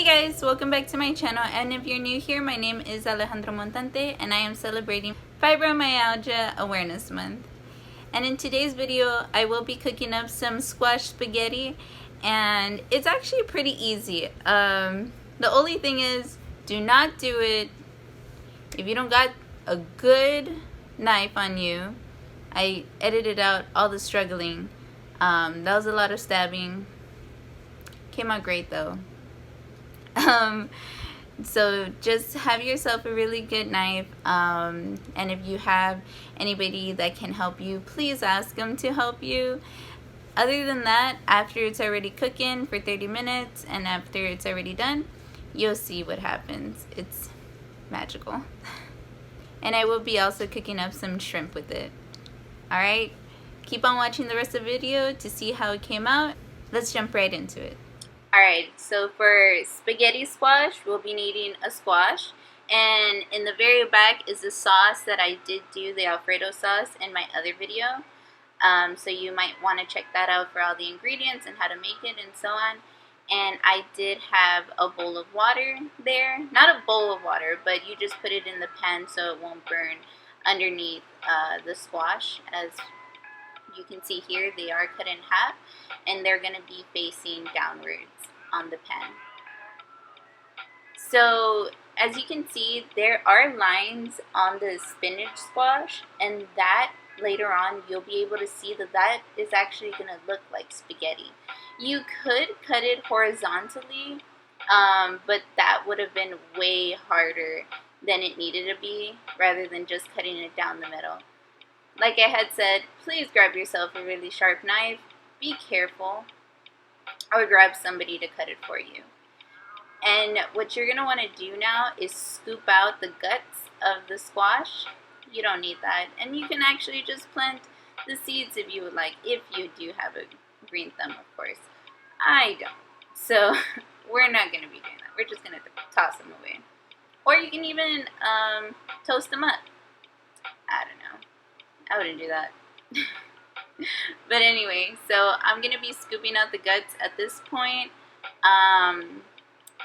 Hey guys, welcome back to my channel, and if you're new here, my name is Alejandra Montante and I am celebrating Fibromyalgia Awareness Month. And in today's video, I will be cooking up some squash spaghetti, and it's actually pretty easy. The only thing is, do not do it if you don't got a good knife on you. I edited out all the struggling. That was a lot of stabbing. Came out great though. So just have yourself a really good knife, and if you have anybody that can help you, please ask them to help you. Other than that, after it's already cooking for 30 minutes and after it's already done, you'll see what happens. It's magical. And I will be also cooking up some shrimp with it. Alright, keep on watching the rest of the video to see how it came out. Let's jump right into it. Alright, so for spaghetti squash, we'll be needing a squash. And in the very back is the sauce that I did do, the Alfredo sauce, in my other video. So you might want to check that out for all the ingredients and how to make it and so on. And I did have a bowl of water there. Not a bowl of water, but you just put it in the pan so it won't burn underneath the squash. As you can see here, they are cut in half and they're going to be facing downwards on the pan. So as you can see, there are lines on the spinach squash, and that later on you'll be able to see that that is actually going to look like spaghetti. You could cut it horizontally, but that would have been way harder than it needed to be, rather than just cutting it down the middle. Like I had said, please grab yourself a really sharp knife, be careful, or grab somebody to cut it for you. And what you're going to want to do now is scoop out the guts of the squash. You don't need that. And you can actually just plant the seeds if you would like, if you do have a green thumb, of course. I don't. So we're not going to be doing that. We're just going to toss them away. Or you can even toast them up. I don't know. I wouldn't do that. But anyway, so I'm going to be scooping out the guts at this point.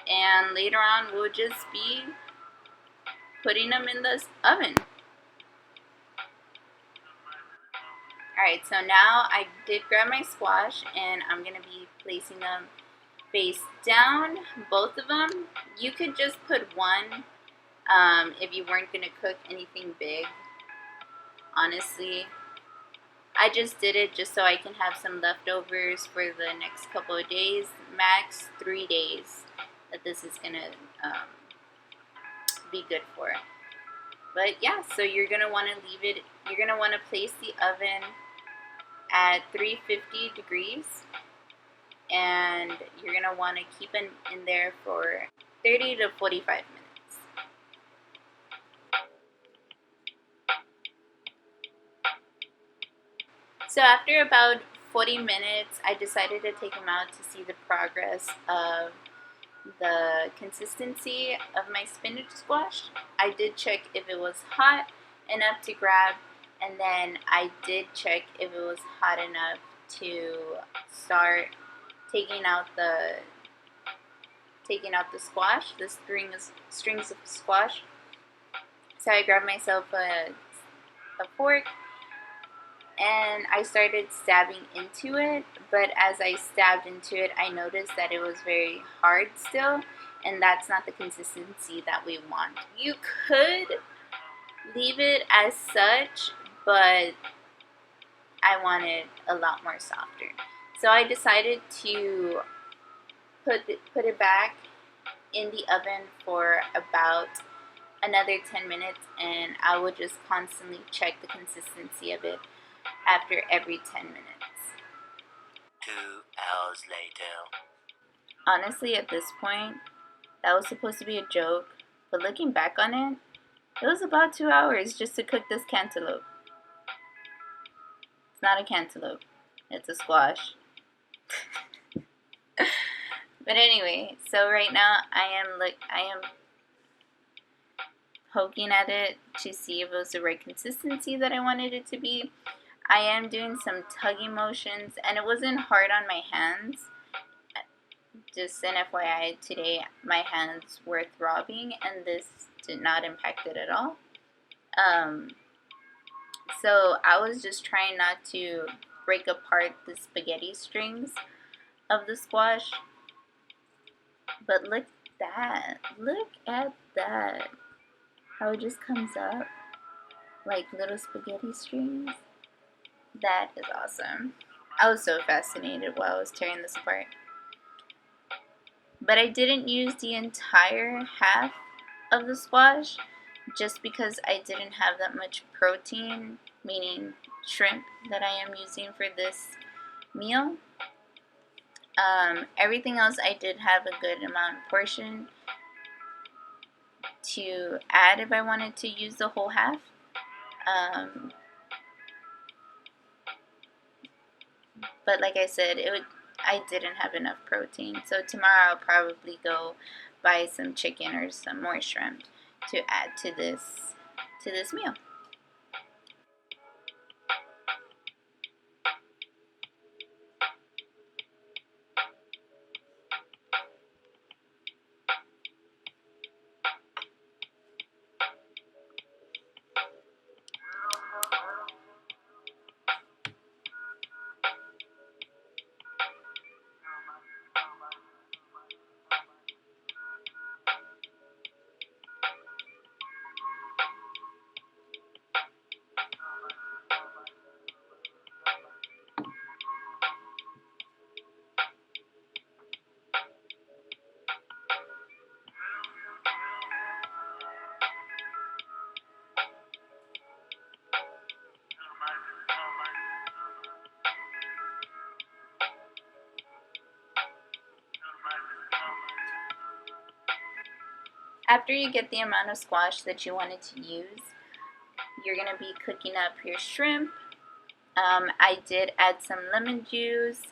And later on, we'll just be putting them in the oven. Alright, so now I did grab my squash, and I'm going to be placing them face down, both of them. You could just put one if you weren't going to cook anything big. Honestly, I just did it just so I can have some leftovers for the next couple of days, max 3 days, that this is going to be good for. But yeah, so you're going to want to leave it, you're going to want to place the oven at 350 degrees, and you're going to want to keep it in there for 30 to 45 minutes. So after about 40 minutes, I decided to take them out to see the progress of the consistency of my spinach squash. I did check if it was hot enough to grab, and then I did check if it was hot enough to start taking out the squash, the strings of squash. So I grabbed myself a fork, and I started stabbing into it, but as I stabbed into it, I noticed that it was very hard still, and that's not the consistency that we want. You could leave it as such, but I wanted a lot more softer. So I decided to put it back in the oven for about another 10 minutes, and I will just constantly check the consistency of it after every 10 minutes. 2 hours later. Honestly, at this point, that was supposed to be a joke, but looking back on it, it was about 2 hours just to cook this cantaloupe. It's not a cantaloupe, it's a squash. But anyway, so right now I am poking at it to see if it was the right consistency that I wanted it to be. I am doing some tugging motions, and it wasn't hard on my hands. just an FYI, today my hands were throbbing and this did not impact it at all. So I was just trying not to break apart the spaghetti strings of the squash. But look at that. Look at that. How it just comes up like little spaghetti strings. That is awesome. I was so fascinated while I was tearing this apart. But I didn't use the entire half of the squash just because I didn't have that much protein, meaning shrimp, that I am using for this meal. Everything else I did have a good amount of portion to add if I wanted to use the whole half. But like I said, I didn't have enough protein. So tomorrow I'll probably go buy some chicken or some more shrimp to add to this meal. After you get the amount of squash that you wanted to use, you're going to be cooking up your shrimp. I did add some lemon juice,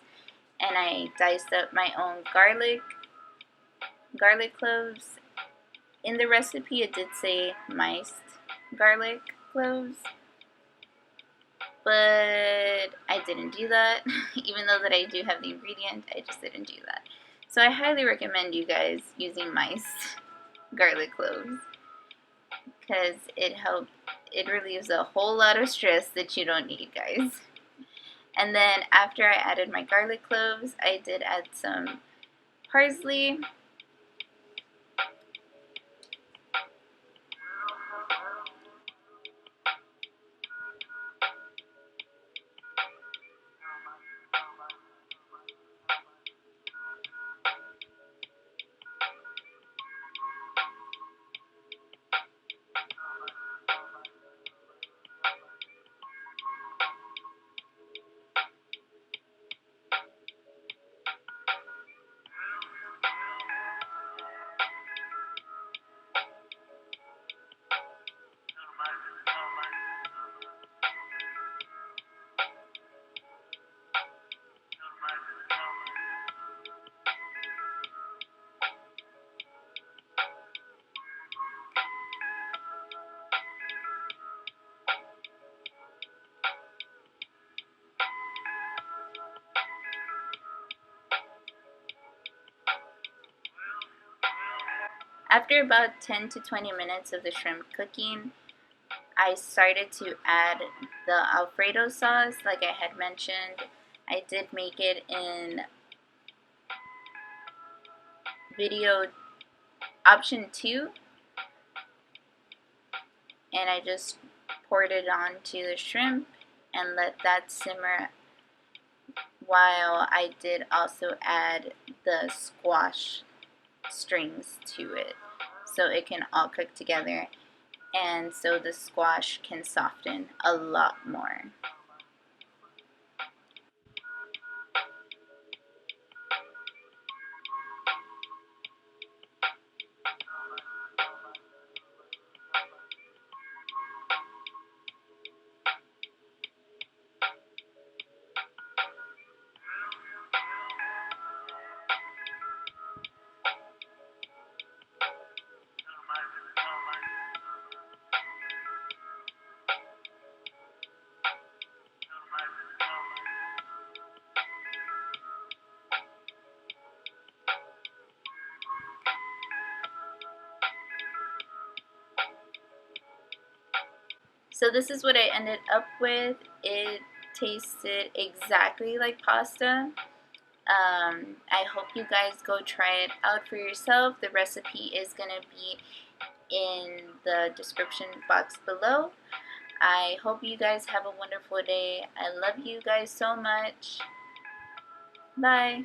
and I diced up my own garlic cloves. In the recipe it did say minced garlic cloves, but I didn't do that. Even though that I do have the ingredient, I just didn't do that. So I highly recommend you guys using minced garlic cloves because it relieves a whole lot of stress that you don't need, guys. And then after I added my garlic cloves, I did add some parsley. After about 10 to 20 minutes of the shrimp cooking, I started to add the Alfredo sauce. Like I had mentioned, I did make it in video option 2, and I just poured it onto the shrimp and let that simmer while I did also add the squash strings to it so it can all cook together and so the squash can soften a lot more. So this is what I ended up with. It tasted exactly like pasta. I hope you guys go try it out for yourself. The recipe is going to be in the description box below. I hope you guys have a wonderful day. I love you guys so much. Bye.